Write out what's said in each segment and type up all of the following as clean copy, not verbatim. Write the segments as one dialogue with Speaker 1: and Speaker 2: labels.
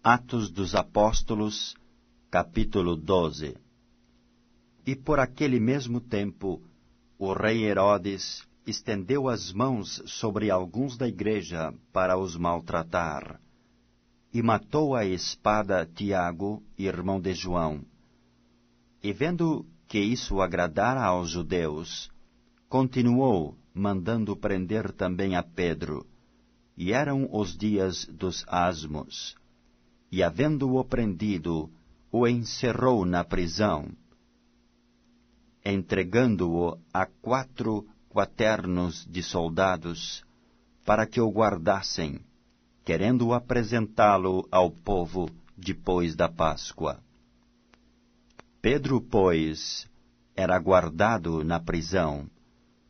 Speaker 1: Atos dos Apóstolos, capítulo 12. E por aquele mesmo tempo, o rei Herodes estendeu as mãos sobre alguns da igreja para os maltratar, e matou à espada Tiago, irmão de João. E vendo que isso agradara aos judeus, continuou mandando prender também a Pedro, e eram os dias dos asmos. E havendo-o prendido, o encerrou na prisão, entregando-o a 4 quaternos de soldados, para que o guardassem, querendo apresentá-lo ao povo depois da Páscoa. Pedro, pois, era guardado na prisão,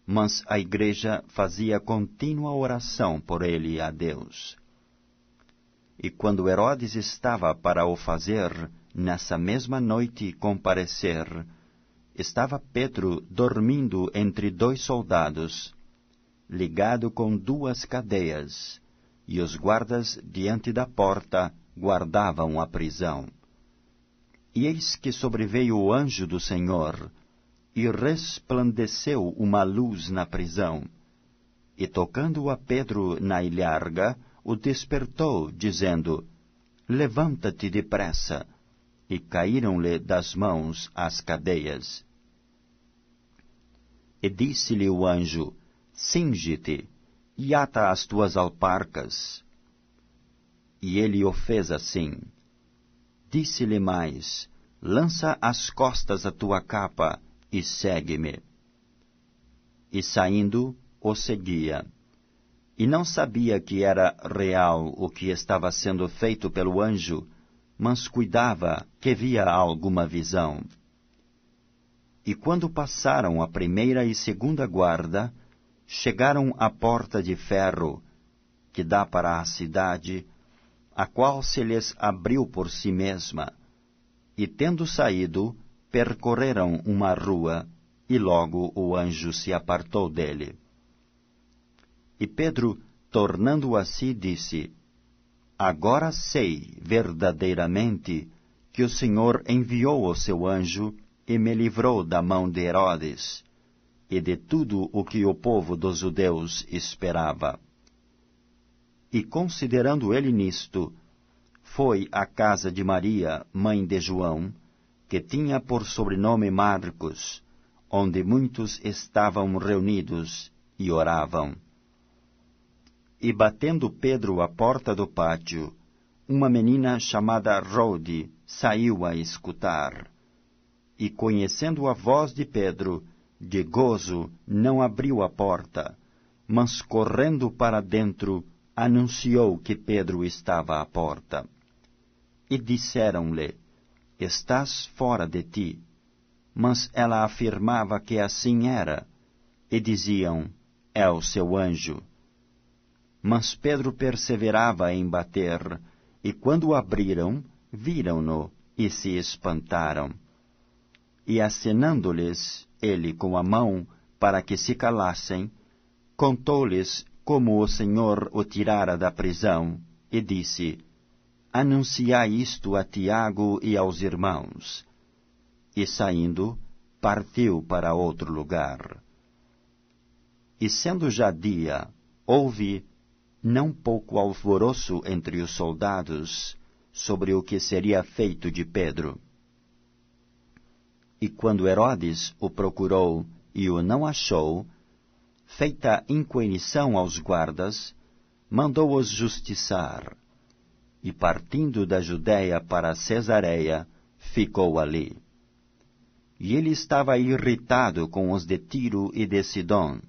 Speaker 1: mas a igreja fazia contínua oração por ele a Deus. E quando Herodes estava para o fazer, nessa mesma noite comparecer, estava Pedro dormindo entre 2 soldados, ligado com 2 cadeias, e os guardas diante da porta guardavam a prisão. E eis que sobreveio o anjo do Senhor, e resplandeceu uma luz na prisão, e tocando a Pedro na ilharga, o despertou, dizendo: Levanta-te depressa. E caíram-lhe das mãos as cadeias. E disse-lhe o anjo: Cinge-te, e ata as tuas alparcas. E ele o fez assim. Disse-lhe mais: Lança às costas a tua capa, e segue-me. E saindo, o seguia. E não sabia que era real o que estava sendo feito pelo anjo, mas cuidava que via alguma visão. E quando passaram a 1ª e 2ª guarda, chegaram à porta de ferro, que dá para a cidade, a qual se lhes abriu por si mesma, e tendo saído, percorreram uma rua, e logo o anjo se apartou dele. E Pedro, tornando a si, disse: Agora sei verdadeiramente que o Senhor enviou o seu anjo e me livrou da mão de Herodes e de tudo o que o povo dos judeus esperava. E considerando ele nisto, foi à casa de Maria, mãe de João, que tinha por sobrenome Marcos, onde muitos estavam reunidos e oravam. E batendo Pedro à porta do pátio, uma menina chamada Rode saiu a escutar. E conhecendo a voz de Pedro, de gozo não abriu a porta, mas correndo para dentro, anunciou que Pedro estava à porta. E disseram-lhe: Estás fora de ti. Mas ela afirmava que assim era, e diziam: É o seu anjo. Mas Pedro perseverava em bater, e quando abriram, viram-no e se espantaram. E acenando-lhes ele com a mão para que se calassem, contou-lhes como o Senhor o tirara da prisão, e disse: Anunciai isto a Tiago e aos irmãos. E saindo, partiu para outro lugar. E sendo já dia, houve não pouco alvoroço entre os soldados sobre o que seria feito de Pedro. E quando Herodes o procurou e o não achou, feita inquirição aos guardas, mandou-os justiçar, e partindo da Judéia para Cesareia, ficou ali. E ele estava irritado com os de Tiro e de Sidom,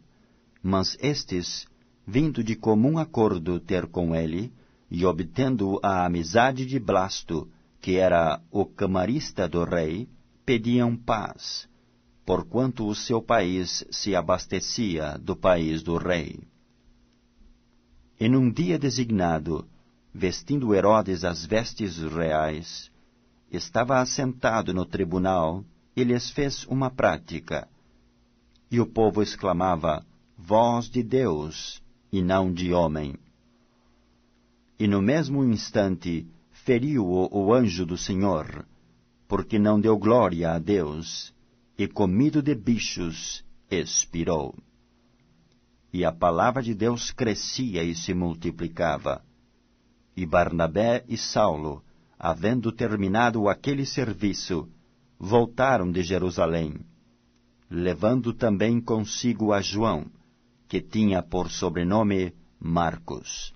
Speaker 1: mas estes, vindo de comum acordo ter com ele, e obtendo a amizade de Blasto, que era o camarista do rei, pediam paz, porquanto o seu país se abastecia do país do rei. E num dia designado, vestindo Herodes as vestes reais, estava assentado no tribunal e lhes fez uma prática. E o povo exclamava: Voz de Deus, e não de homem. E no mesmo instante feriu-o o anjo do Senhor, porque não deu glória a Deus, e comido de bichos, expirou. E a palavra de Deus crescia e se multiplicava. E Barnabé e Saulo, havendo terminado aquele serviço, voltaram de Jerusalém, levando também consigo a João, que tinha por sobrenome Marcos.